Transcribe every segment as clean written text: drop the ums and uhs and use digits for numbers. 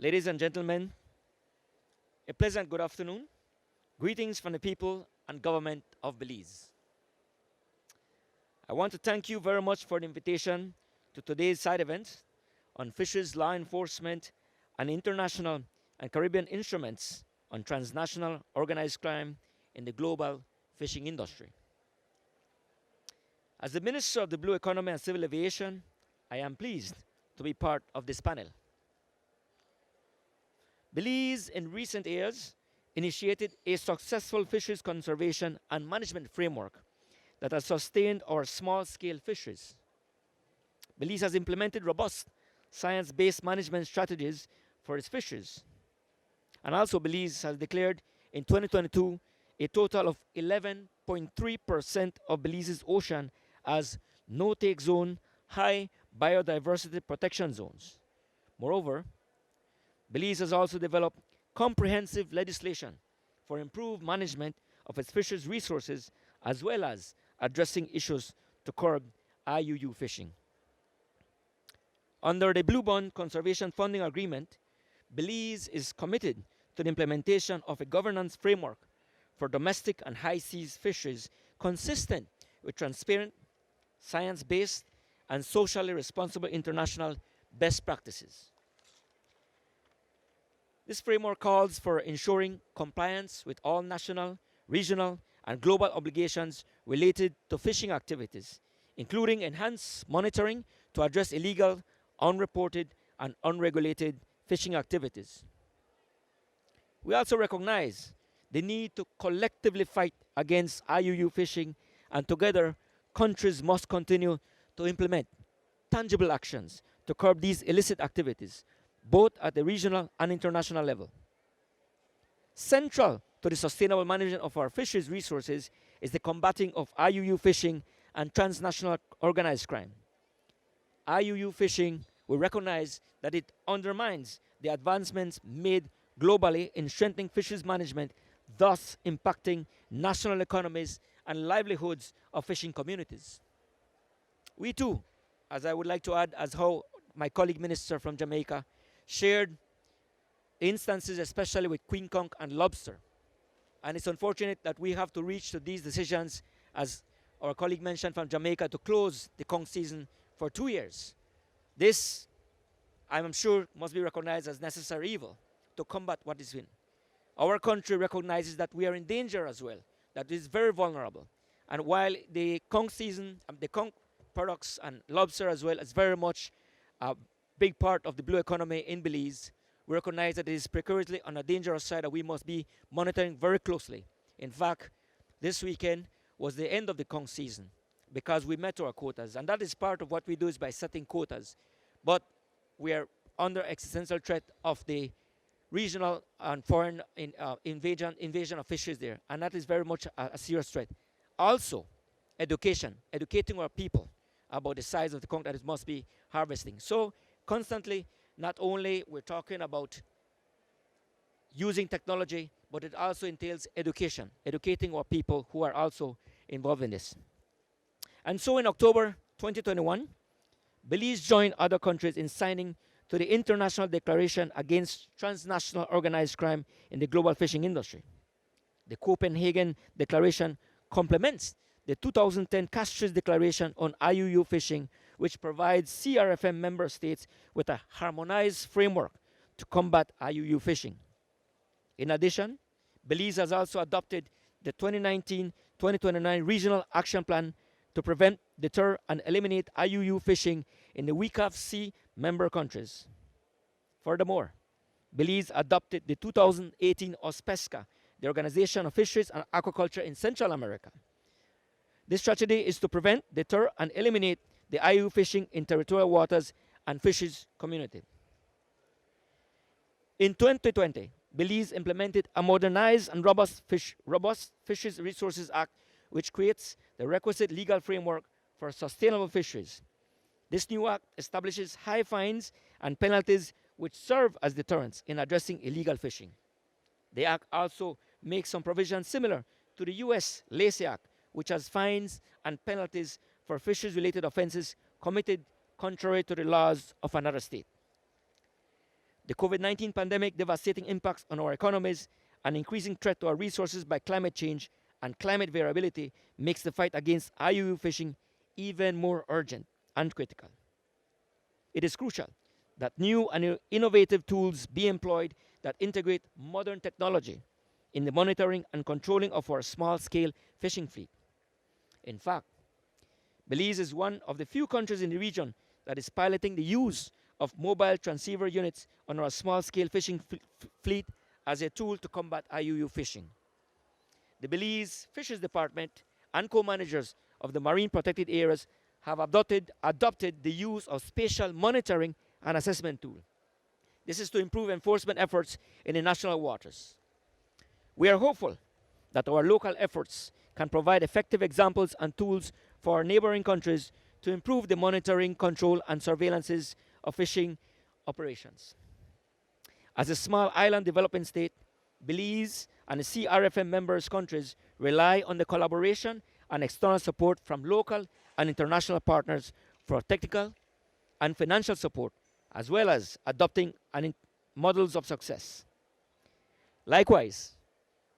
Ladies and gentlemen, a pleasant good afternoon. Greetings from the people and government of Belize. I want to thank you very much for the invitation to today's side event on fisheries law enforcement and international and Caribbean instruments on transnational organized crime in the global fishing industry. As the Minister of the Blue Economy and Civil Aviation, I am pleased to be part of this panel. Belize, in recent years, initiated a successful fisheries conservation and management framework that has sustained our small-scale fisheries. Belize has implemented robust science-based management strategies for its fisheries. And also Belize has declared in 2022 a total of 11.3% of Belize's ocean as no-take zone, high biodiversity protection zones. Moreover, Belize has also developed comprehensive legislation for improved management of its fisheries resources as well as addressing issues to curb IUU fishing. Under the Blue Bond Conservation Funding Agreement, Belize is committed to the implementation of a governance framework for domestic and high seas fisheries consistent with transparent, science-based, and socially responsible international best practices. This framework calls for ensuring compliance with all national, regional, and global obligations related to fishing activities, including enhanced monitoring to address illegal, unreported, and unregulated fishing activities. We also recognize the need to collectively fight against IUU fishing, and together, countries must continue to implement tangible actions to curb these illicit activities, both at the regional and international level. Central to the sustainable management of our fisheries resources is the combating of IUU fishing and transnational organized crime. IUU fishing, we recognize that it undermines the advancements made globally in strengthening fisheries management, thus impacting national economies and livelihoods of fishing communities. We too, as I would like to add, as how my colleague minister from Jamaica shared instances, especially with queen conch and lobster. And it's unfortunate that we have to reach to these decisions, as our colleague mentioned from Jamaica, to close the conch season for 2 years. This, I'm sure, must be recognized as necessary evil to combat what is in. Our country recognizes that we are in danger as well, that it is very vulnerable. And while the conch season, the conch products and lobster as well is very much a big part of the blue economy in Belize, we recognize that it is precariously on a dangerous side that we must be monitoring very closely. In fact, this weekend was the end of the conch season because we met our quotas, and that is part of what we do is by setting quotas. But we are under existential threat of the regional and foreign invasion of fisheries there, and that is very much a serious threat. Also, educating our people about the size of the conch that it must be harvesting. So constantly, not only we're talking about using technology, but it also entails education, educating our people who are also involved in this. And so in October 2021, Belize joined other countries in signing to the International Declaration Against Transnational Organized Crime in the Global Fishing Industry. The Copenhagen Declaration complements the 2010 Castries Declaration on IUU fishing, which provides CRFM member states with a harmonized framework to combat IUU fishing. In addition, Belize has also adopted the 2019-2029 Regional Action Plan to prevent, deter, and eliminate IUU fishing in the WCAF Sea member countries. Furthermore, Belize adopted the 2018 OSPESCA, the Organization of Fisheries and Aquaculture in Central America. This strategy is to prevent, deter, and eliminate the IUU fishing in territorial waters and fisheries community. In 2020, Belize implemented a modernized and robust Fisheries Resources Act, which creates the requisite legal framework for sustainable fisheries. This new act establishes high fines and penalties which serve as deterrents in addressing illegal fishing. The act also makes some provisions similar to the US Lacey Act, which has fines and penalties for fisheries-related offenses committed contrary to the laws of another state. The COVID-19 pandemic devastating impacts on our economies and increasing threat to our resources by climate change and climate variability makes the fight against IUU fishing even more urgent and critical. It is crucial that new and innovative tools be employed that integrate modern technology in the monitoring and controlling of our small-scale fishing fleet. In fact, Belize is one of the few countries in the region that is piloting the use of mobile transceiver units on our small-scale fishing fleet as a tool to combat IUU fishing. The Belize Fisheries Department and co-managers of the marine protected areas have adopted the use of spatial monitoring and assessment tool. This is to improve enforcement efforts in the national waters. We are hopeful that our local efforts can provide effective examples and tools for our neighboring countries to improve the monitoring, control, and surveillances of fishing operations. As a small island developing state, Belize and the CRFM members countries rely on the collaboration and external support from local and international partners for technical and financial support, as well as adopting models of success. Likewise,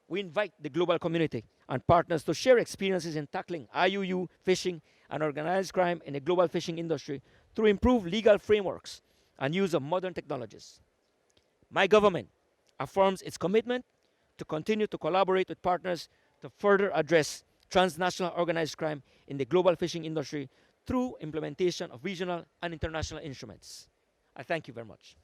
we invite the global community and partners to share experiences in tackling IUU fishing and organized crime in the global fishing industry through improved legal frameworks and use of modern technologies. My government affirms its commitment to continue to collaborate with partners to further address transnational organized crime in the global fishing industry through implementation of regional and international instruments. I thank you very much.